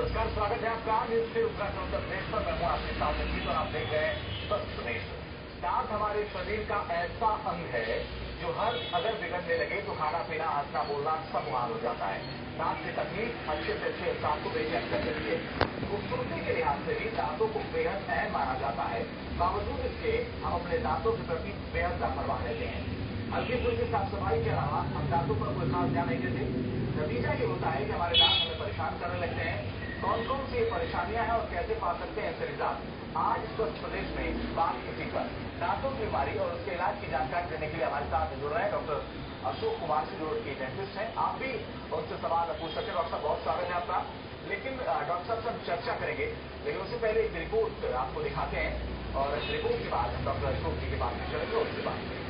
नमस्कार, स्वागत है आपका न्यूज फिर उत्तराखंड उत्तर प्रदेश पर। मैं हूं आपके साथ रंजीत और आप देख रहे हैं स्वस्थ प्रदेश। दांत हमारे शरीर का ऐसा अंग है जो अगर बिगड़ने लगे तो खाना पीना, हंसना बोलना सब मुहाल हो जाता है। दांत की तकलीफ अच्छे से अच्छे इंसान को बेचैन कर देती है। खूबसूरती के लिहाज से भी दांतों को बेहद अहम माना जाता है। बावजूद इसके हम अपने दांतों के प्रति बेहद लापरवाह रहते हैं। हल्की फुल्की साफ सफाई के अलावा हम दांतों पर कोई खास ध्यान नहीं देते। नतीजा ये होता है कि हमारे दांत हमें परेशान करने लगते हैं। कौन कौन सी परेशानियां हैं और कैसे पा सकते हैं इससे निजात, आज स्वस्थ प्रदेश में बात इसी पर। दांतों की बीमारी और उसके इलाज की जानकारी देने के लिए हमारे साथ जुड़ रहे हैं डॉक्टर अशोक कुमार जी, जो की डेंटिस्ट हैं। आप भी उनसे सवाल पूछ सकते हैं। डॉक्टर साहब, बहुत स्वागत है आपका। लेकिन डॉक्टर साहब से हम चर्चा करेंगे, लेकिन उससे पहले एक रिपोर्ट आपको दिखाते हैं और इस रिपोर्ट के बाद हम डॉक्टर अशोक जी के पास में चलेंगे और उससे बात करेंगे।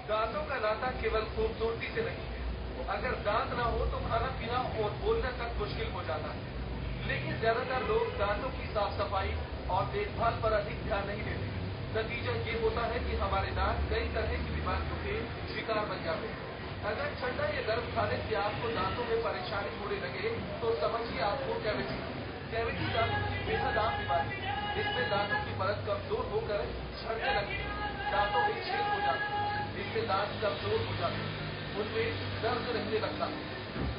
दांतों का नाता केवल खूबसूरती से नहीं है। अगर दांत ना हो तो खाना पीना और बोलना तक मुश्किल हो जाता है। लेकिन ज्यादातर लोग दांतों की साफ सफाई और देखभाल पर अधिक ध्यान नहीं देते। नतीजा ये होता है कि हमारे दांत कई तरह की बीमारियों के शिकार बन जाते हैं। अगर ठंडा या गर्म खाने से आपको दांतों में परेशानी होने लगे तो समझिए आपको कैविटी दांतों की बेहद आम बीमारी है। इसमें दांतों की परत कमजोर होकर झड़ने लगती है, दांतों में छेद हो जाते हैं, जिससे दांत कमजोर हो जाते हैं, उनमें दर्द रहने लगता है,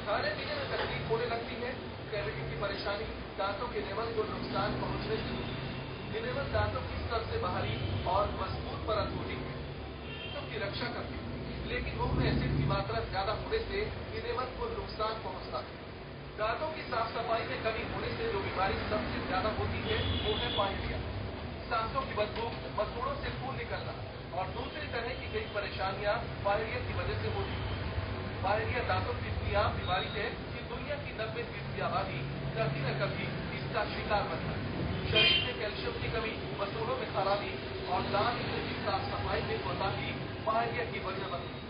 खाने पीने में तकलीफ होने लगती है। कैविटी की परेशानी दांतों के एनेमल को नुकसान पहुंचने से होती है। एनेमल दांतों की सबसे बाहरी और मजबूत परत होती है, दांतों की रक्षा करती है, लेकिन मुंह में एसिड की मात्रा ज्यादा होने से एनेमल को नुकसान पहुंचता है। दांतों की साफ सफाई में कमी होने से जो बीमारी सबसे ज्यादा होती है वो है पायरिया, सांसों की बदबू, मसूड़ों से खून निकलना और दूसरी तरह की कई परेशानियां पायरिया की वजह से होती है। पायरिया दांतों की इतनी आम बीमारी है कि दुनिया की 90% आबादी कभी न कभी इसका शिकार बनता है। शरीर में कैल्शियम की कमी, मसूड़ों में खराबी और दांत की साफ सफाई में कोताही पायरिया की वजह बनती है।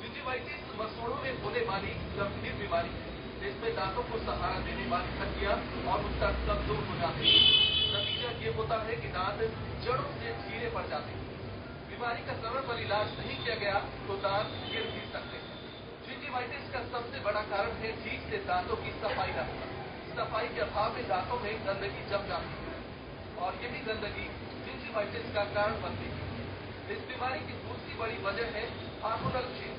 जिंजिवाइटिस मसूड़ों में होने वाली गंभीर बीमारी है, जिसमें दांतों को सहारा देने वाली हड्डियां और उत्तर कमजोर हो जाते हैं। नतीजा ये होता है कि दांत जड़ों से ढीले पड़ जाते हैं। बीमारी का समय पर इलाज नहीं किया गया तो दांत गिर भी सकते हैं। जिंजिवाइटिस का सबसे बड़ा कारण है ठीक से दांतों की सफाई न होना। सफाई के अभाव में दांतों में गंदगी जम जाती है और यही गंदगी जिंजिवाइटिस का कारण बनती है। इस बीमारी की दूसरी बड़ी वजह है हार्मोनल चेंज।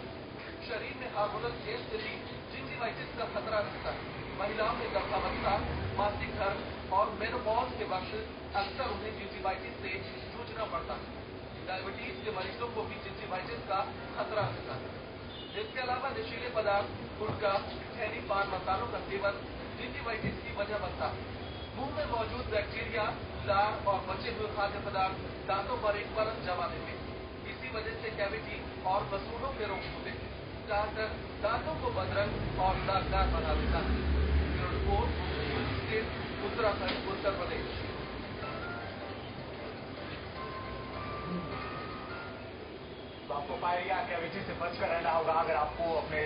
शरीर में हार्मोनल चेंज से भी जिंजिवाइटिस का खतरा रहता है। महिलाओं में गर्भावस्था, मासिक धर्म और मेनोपॉज के वक्त अक्सर उन्हें जिंजिवाइटिस से जूझना पड़ता है। डायबिटीज के मरीजों को भी जिंजिवाइटिस का खतरा रहता है। इसके अलावा नशीले पदार्थ, गुटखा, खैनी, पान मसालों का सेवन जिंजिवाइटिस की वजह बनता है। मुंह में मौजूद बैक्टीरिया, लार और बचे हुए खाद्य पदार्थ दांतों पर एक परत जमा देते हैं। इसी वजह से कैविटी और मसूड़ों के रोग होते हैं, जाकर दांतों को बदरंग और दागदार बना देता है। Bureau report, news state, Uttarakhand, Uttar Pradesh. तो आपको पायरिया, कैविटी से बचकर रहना होगा। अगर आपको अपने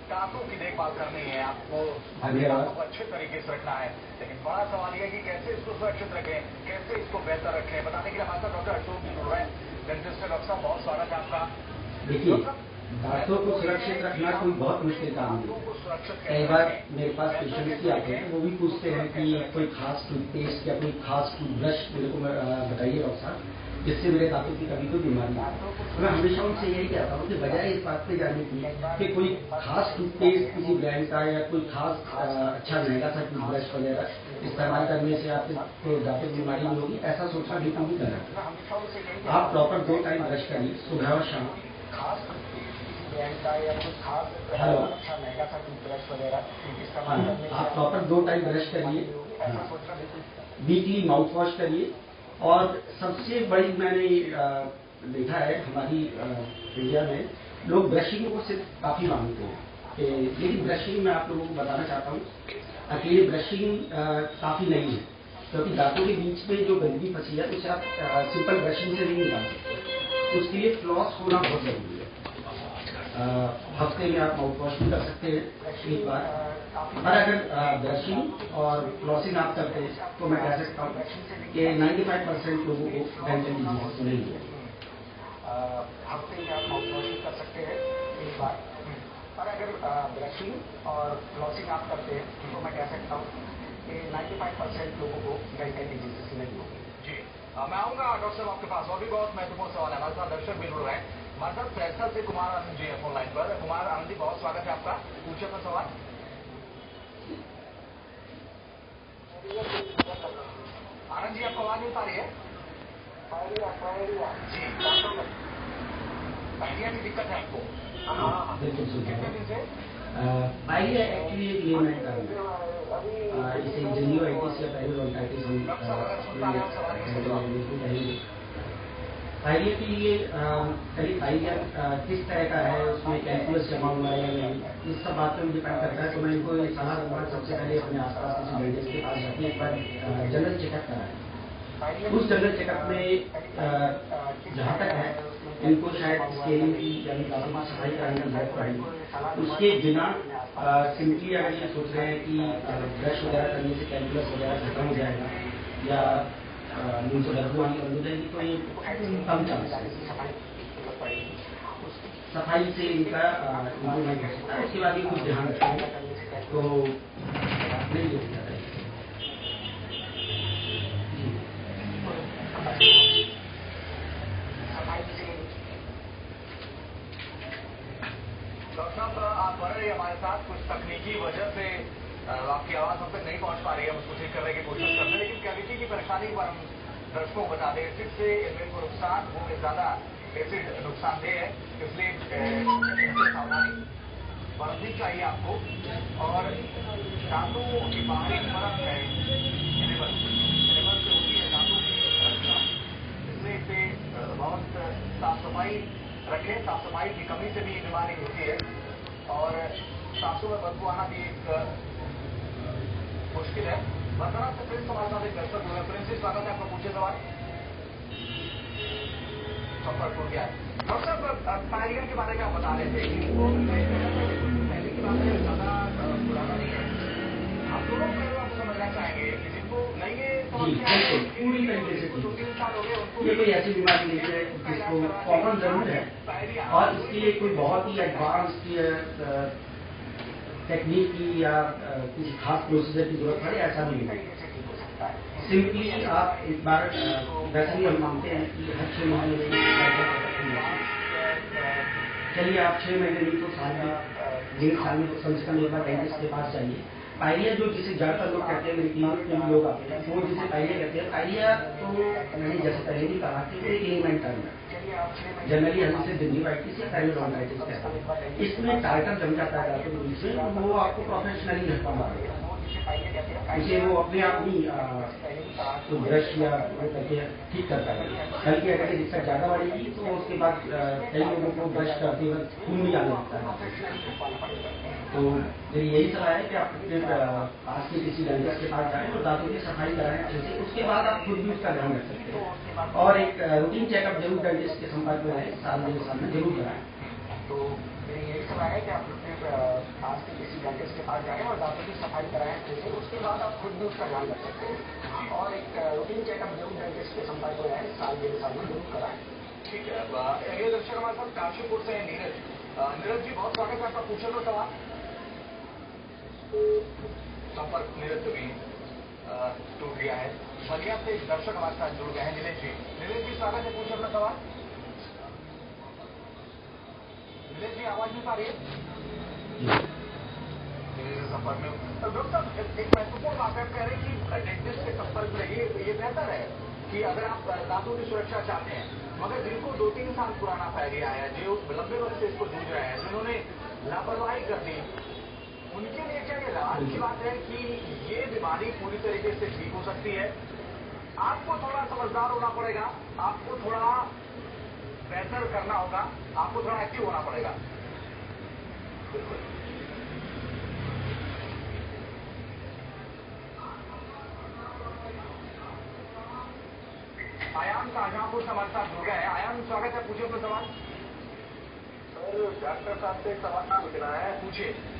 दांतों की देखभाल करनी है, आपको अपने दांतों को अच्छे तरीके से रखना है। लेकिन बड़ा सवाल यह है कि कैसे इसको सुरक्षित रखें, कैसे इसको बेहतर रखें। बताने के लिए हमारे साथ डॉक्टर अशोक जी जुड़ रहे हैं, डेंटिस्ट। डॉक्टर साहब, बहुत स्वागत है आपका। देखिए, दांतों को सुरक्षित रखना कोई बहुत मुश्किल काम नहीं। कई बार मेरे पास पेशेंट्स भी आते हैं, वो भी पूछते हैं कि कोई खास टूथपेस्ट या कोई खास टूथब्रश मेरे को बताइए डॉक्टर साहब, जिससे मेरे दांतों की कभी कोई बीमारी नहीं है। मैं हमेशा उनसे यही कहता हूँ कि बजाय इस बात पे जाने की कि कोई खास टूथपेस्ट किसी ब्रांड का या कोई खास अच्छा महंगा सा टूथब्रश वगैरह इस्तेमाल करने से आपको दांतों की बीमारी नहीं होगी, ऐसा सोचना बिल्कुल भी करना। आप प्रॉपर 2 टाइम ब्रश करिए, सुबह और शाम। हेलो, आप प्रॉपर 2 टाइम ब्रश करिए, वीकली माउथ वॉश करिए। और सबसे बड़ी मैंने देखा है हमारी इंडिया में लोग ब्रशिंग को सिर्फ काफी मानते हैं, लेकिन ब्रशिंग मैं आप लोगों को बताना चाहता हूँ अकेले ब्रशिंग काफी नहीं है, क्योंकि दांतों के बीच में जो गंदगी फंसी है उसे आप सिंपल ब्रशिंग से नहीं निकाल सकते। उसके लिए फ्लॉस होना बहुत जरूरी है। हफ्ते में आप माउथ वॉश भी कर सकते हैं एक बार। और अगर ब्रशिंग और फ्लॉसिंग आप करते हैं तो मैं कह सकता हूँ कि 95% लोगों को डेंटल डिजीज नहीं है। हफ्ते में आप माउथ वॉश भी कर सकते हैं एक बार। और अगर ब्रशिंग और फ्लॉसिंग आप करते हैं तो मैं कह सकता हूँ कि 95% लोगों को डेंटल डिजीज नहीं होगी। जी मैं आऊंगा डॉक्टर साहब आपके पास, और भी बहुत महत्वपूर्ण सवाल है हमारे साथ। दर्शक भी जुड़ रहे हैं हमारे साथ। सहरसा से कुमार आनंद जी है फोन लाइन पर। कुमार आनंद जी, बहुत स्वागत है आपका, पूछिए अपना सवाल। आनंद जी, आपको आवाज नहीं आ रही है? जी, पायरिया की दिक्कत है आपको? हाँ, बिल्कुल कितने दिन से? पायरिया एक्चुअली एक लिगामेंट का है, इसे जिंजिवाइटिस या पेरियोडोंटाइटिस पायरिया के लिए करीब पायरिया किस तरह का है, उसमें कैल्कुलस जमा हुआ है या नहीं, इस सब बात पर डिपेंड करता है। तो मैं इनको ये सलाह दूंगा सबसे पहले अपने आसपास किसी डेंटिस्ट के पास जाके एक बार जनरल चेकअप कराएं। उस जनरल चेकअप में जहाँ तक है इनको शायद स्केलिंग की यानी दांतों की सफाई कराने की जरूरत पड़ेगी। उसके बिना सिंपली अगर ये सोच रहे हैं कि ब्रश वगैरह करने से कैल्कुलस वगैरह खत्म हो जाएगा या मुंह से बदबू आनी बंद हो जाएगी, तो ये कम चांस है। सफाई से इनका इम्प्रूवमेंट हो सकता है। उसके बाद ये कुछ ध्यान रखें तो नहीं हो सकता है। डॉक्टर साहब, आप बन रहे हैं हमारे साथ, कुछ तकनीकी वजह से आपकी आवाज हम तक नहीं पहुंच पा रही है। हम उसको ठीक करने की कोशिश करते हैं, लेकिन कैविटी की परेशानी पर हम दर्शकों को बता दें। एसिड से इनमें को नुकसान, मुंह में ज्यादा एसिड नुकसानदेह है, इसलिए सावधानी बरतनी चाहिए आपको। और दांतों की बाहरी परत है एनिमल से होती है दांतों की रक्षा, इसलिए इसे बहुत साफ सफाई रखें। साफ सफाई की कमी से भी ये बीमारी होती है, और सांसों में बदबू आना भी एक मुश्किल है। वर्तमान से प्रिंस हमारे साथ एक दर्शक हुए। प्रिंस जी, स्वागत है आपका, पूछिए सवाल। संपर्क हो गया है। डॉक्टर साहब, पायरिया के बारे में आप बता रहे थे कि वो पहले की बात है, ज्यादा पुराना नहीं है। आप दोनों पहले आप समझना चाहेंगे कि जिनको नहीं है पूरी तरीके से 2-3 साल हो गए उनको ये कोई ऐसी बीमारी नहीं है जिसको कॉमन जरूर है, और इसके लिए कोई बहुत ही एडवांस्ड टेक्निक की या किसी खास प्रोसीजर की जरूरत पड़े, ऐसा नहीं है। सिंपली आप एक बार वैसे ही हम मानते हैं कि हर 6 महीने में, चलिए आप 6 महीने नहीं तो साल में, 1.5 साल में तो कम से कम एक बार डेंटिस्ट के पास जाइए। पायरिया जो जिसे ज्यादातर लोग कहते हैं, मेरी क्लिनिक में भी लोग आते हैं, वो जिसे पायरिया कहते हैं, पायरिया तो मैंने जैसे पहले भी कहा कि वो एक लिगामेंट टर्म है। जनरली हम इसे जिंजिवाइटिस या पेरियोडोंटाइटिस कहते हैं। इसमें टार्टर जम जाता है दांतों के बीच में, वो आपको प्रोफेशनली हटा मारेगा। इसे वो अपने आप ही तो ब्रश या वो करके ठीक करता है। बल्कि अगर ये दिक्कत ज्यादा बढ़ेगी तो उसके बाद कई लोगों को ब्रश करते वक्त खून भी आने लगता है। तो मेरी यही सलाह है कि आप पास के किसी डेंटिस्ट के पास जाएं और दांतों की सफाई कराएं अच्छे से। उसके बाद आप खुद भी उसका ध्यान रख सकते हैं, और एक रूटीन चेकअप जरूर डेंटिस्ट के संपर्क में रहें, साल में जरूर कराएं। तो मेरी यही सलाह है कि आप पास के किसी डेंटिस्ट के पास जाएं और दांतों की सफाई कराएं अच्छे से। उसके बाद आप खुद भी उसका ध्यान रख सकते हैं, और एक रूटीन चेकअप जरूर डेंटिस्ट के संपर्क में रहें, साल में जरूर कराएं। ठीक है। अगले दर्शक हमारे साथ काशीपुर से नीरज। नीरज जी, बहुत स्वागत है आपका, पूछे तो सवाल। संपर्क नीरज भी टूट गया है। बलिया से एक दर्शक हमारे साथ जुड़ गए हैं, नीरज जी। नीरज जी, स्वागत है, पूछे अपना सवाल। नीरज जी, आवाज नहीं पा रही है संपर्क में। डॉक्टर साहब, एक महत्वपूर्ण बात आप कह रहे हैं कि डेंटिस्ट के संपर्क में ये बेहतर है कि अगर आप दांतों की सुरक्षा चाहते हैं, मगर जिनको 2-3 साल पुराना पायरिया है, जो लंबे वक्त से इसको जूझ रहे हैं, जिन्होंने लापरवाही कर दी, उनके लिए क्या ये राहत की बात है कि ये बीमारी पूरी तरीके से ठीक हो सकती है? आपको थोड़ा समझदार होना पड़ेगा, आपको थोड़ा बेहतर करना होगा, आपको थोड़ा एक्टिव होना पड़ेगा। बिल्कुल। आयान शाहजहांपुर से हमारे साथ जुड़ गए हैं। आयान, स्वागत है, पूछिए अपना सवाल। डॉक्टर साहब से एक सवाल पूछना है। पूछिए।